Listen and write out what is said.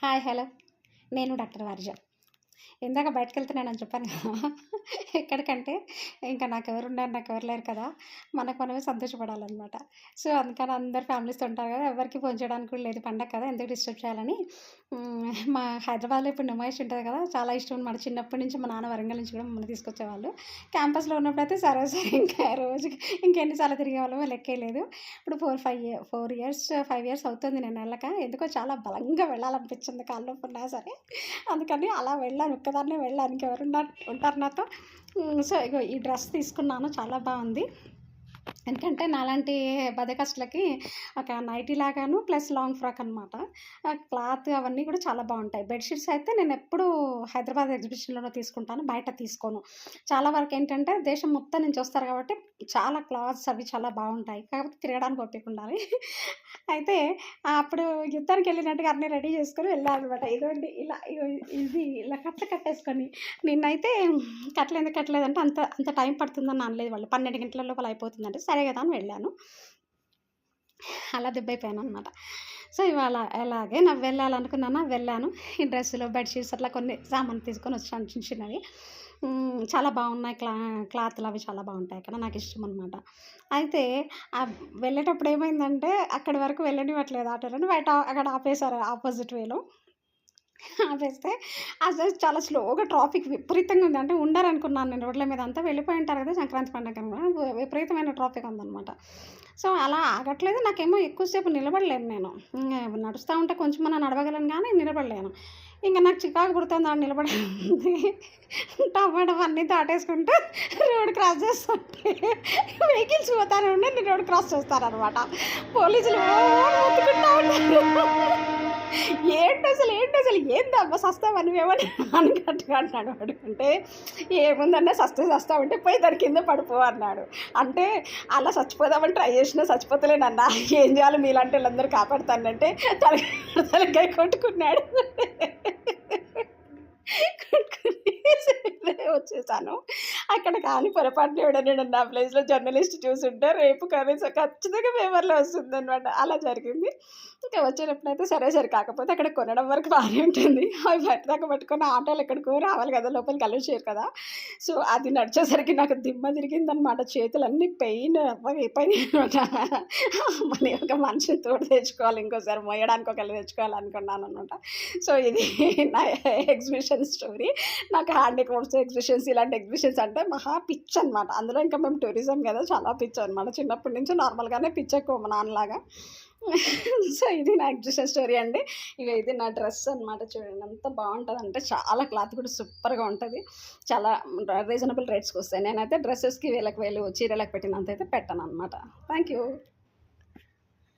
Hi hello నేను doctor వర్ష. ఇందాక బయటకెళ్తున్నానని చెప్పాను కదా! ఎక్కడికంటే ఇంకా నాకెవరున్నారు, నాకెవరు లేరు కదా! మనకు మనమే సంతోషపడాలనమాట. సో, అందుకని అందరు ఫ్యామిలీస్‌తో ఉంటారు కదా! ఎవరికీ ఫోను చేయడానికి కూడా లేదు పండగ కదా! ఎందుకు డిస్టర్బ్ చేయాలని మా హైదరాబాద్‌లో ఇప్పుడు నుమాయిష్ ఉంటది కదా! చాలా ఇష్టం అనమాట. చిన్నప్పటి నుంచి మా నాన్న వరంగల్ నుంచి కూడా మమ్మల్ని తీసుకొచ్చేవాళ్ళు. క్యాంపస్‌లో ఉన్నప్పుడైతే సరే, సరే ఇంకా రోజుకి ఇంకెన్ని సార్లు తిరిగేవాళ్ళమో లెక్కే లేదు. ఇప్పుడు 4 ఇయర్స్, 5 ఇయర్స్ అవుతుంది నేను ఎళ్ళక. ఎందుకో చాలా బలంగా వెళ్ళాలనిపించింది కాళ్ళు నొప్పున్నా సరే. అందుకని అలా వెళ్ళాను. ఒక్కదాన్నే వెళ్ళాను. ఉంటారు నాతో. సో, ఇగో ఈ డ్రెస్ తీసుకున్నాను. చాలా బావుంది. ఎందుకంటే నాలాంటి బద్ధకస్తులకి ఒక నైటీ లాగాను ప్లస్ లాంగ్ ఫ్రాక్ అనమాట. క్లాత్ అవన్నీ కూడా చాలా బావుంటాయి. బెడ్‌షీట్స్ అయితే నేనెప్పుడూ హైదరాబాద్ ఎగ్జిబిషన్‌లోనే తీసుకుంటాను. బయట తీసుకోను. చాలా వరకేంటంటే దేశం మొత్తం నుంచి వస్తారు కాబట్టి చాలా క్లాత్స్ అవి చాలా బావుంటాయి. కాకపోతే తిరగడానికి ఓపిక ఉండాలి. అయితే అప్పుడు యుద్ధానికెళ్ళినట్టుగా అన్నీ రెడీ చేసుకొని వెళ్ళా అనమాట. ఇదిగోండి ఇలా ఇది ఇలా కట్లు కట్టేసుకొని నిన్నైతే కట్టలేదుంటే అంత అంత టైం పడుతుందని అనలేదు వాళ్ళు. 12 గంటల లోపల అయిపోతుందంటే, సరే గదా అని వెళ్ళాను. అలా దెబ్బైపోయాననమాట. సో, ఇవాళ ఎలాగే వెళ్ళాలనుకున్నానా వెళ్ళాను. ఈ డ్రెస్సులు, బెడ్‌షీట్స్ అట్లా కొన్ని సామాన్లు తీసుకొనొచ్చాను చిన్న చిన్నవి. చాలా బావున్నాయి. క్లాతులవి చాలా బావుంటాయి అక్కడ. నాకిష్టమనమాట. అయితే వెళ్ళేటప్పుడు ఏమైందంటే, అక్కడి వరకు వెళ్ళనివ్వట్లేదు ఆటోలని. అక్కడ ఆపేశారు ఆపోజిట్ వేలో. ఆపేస్తే అసలు చాలా స్లోగా ట్రాఫిక్ విపరీతంగా ఉంది. అంటే ఉండరనుకున్నాను నేను రోడ్ల మీద. అంతా వెళ్ళిపోయి ఉంటారు కదా! సంక్రాంతి పండగని కూడా. విపరీతమైన ట్రాఫిక్ ఉందనమాట. సో, అలా ఆగట్లేదు. నాకేమో ఎక్కువ సేపు నిలబడలేను నేను. నడుస్తా ఉంటే కొంచెమన్నా నడవగలను గానీ నిలబడలేను. ఇంక నాకు చికాకు పుడుతుంది ఆడ నిలబడి టమాటం అన్నీ దాటేసుకుంటూ రోడ్ క్రాస్ చేస్తుంటే వెహికల్స్ పోతానే ఉండి నేను రోడ్ క్రాస్ చేస్తాననమాట. పోలీసులు మొత్తుకుంటా ఉన్నారు. ఏంటసలు ఏందమ్మా సస్తావా నువ్వేమని అని గట్టిగా అన్నాడు వాడు. అంటే ఏముందన్నా సస్తావంటే పోయి దాని కింద పడిపో అన్నాడు. అంటే అలా చచ్చిపోదామని ట్రై చేసినా చచ్చిపోతలేనన్నా, ఏం చేయాలి మీలాంటి వాళ్ళందరూ కాపాడుతానంటే తలకాయ కొట్టుకున్నాడు. వచ్చేసాను. అక్కడ కానీ పొరపాటున ఎవడైనా నా ప్లేస్‌లో జర్నలిస్ట్ చూసుంటే రేపు కనీసం ఖచ్చితంగా పేపర్‌లో వస్తుందనమాట. అలా జరిగింది. ఇంకా వచ్చేటప్పుడైతే సరే కాకపోతే అక్కడ కొనడం వరకు బానే ఉంటుంది. అవి బయటదాకా పట్టుకొని ఆటోలో ఎక్కడికో రావాలి కదా! లోపలికి అలో చేయరు కదా! సో, అది నడిచేసరికి నాకు దిమ్మ తిరిగిందనమాట. చేతులన్నీ పెయిన్ అయిపోయినాయనమాట. మళ్ళీ ఒక మనిషిని తోడు తెచ్చుకోవాలి. ఇంకోసారి మోయడానికి ఒకళ్ళు తెచ్చుకోవాలనుకున్నాననమాట. సో, ఇది నా ఎగ్జిబిషన్ స్టోరీ. నాకు హ్యాండీక్రాఫ్ట్స్ ఎగ్జిబిషన్స్ ఇలాంటి ఎగ్జిబిషన్స్ అంటే మహా పిచ్చనమాట. అందులో ఇంకా మేము టూరిజం కదా! చాలా పిచ్చనమాట. చిన్నప్పటి నుంచి నార్మల్‌గానే పిచ్చెక్కువ మా నాన్నలాగా. సో, ఇది నా ఎగ్జిబిషన్ స్టోరీ అండి. ఇగ ఇది నా డ్రెస్ అనమాట. చూడండి ఎంత బావుంటదంటే చాలా క్లాత్ కూడా సూపర్‌గా ఉంటది. చాలా రీజనబుల్ రేట్స్‌కొస్తాయి. నేనైతే డ్రెసెస్‌కి వేలకు వేలు, చీరలకు పెట్టినంతయితే పెట్టననమాట. Thank you.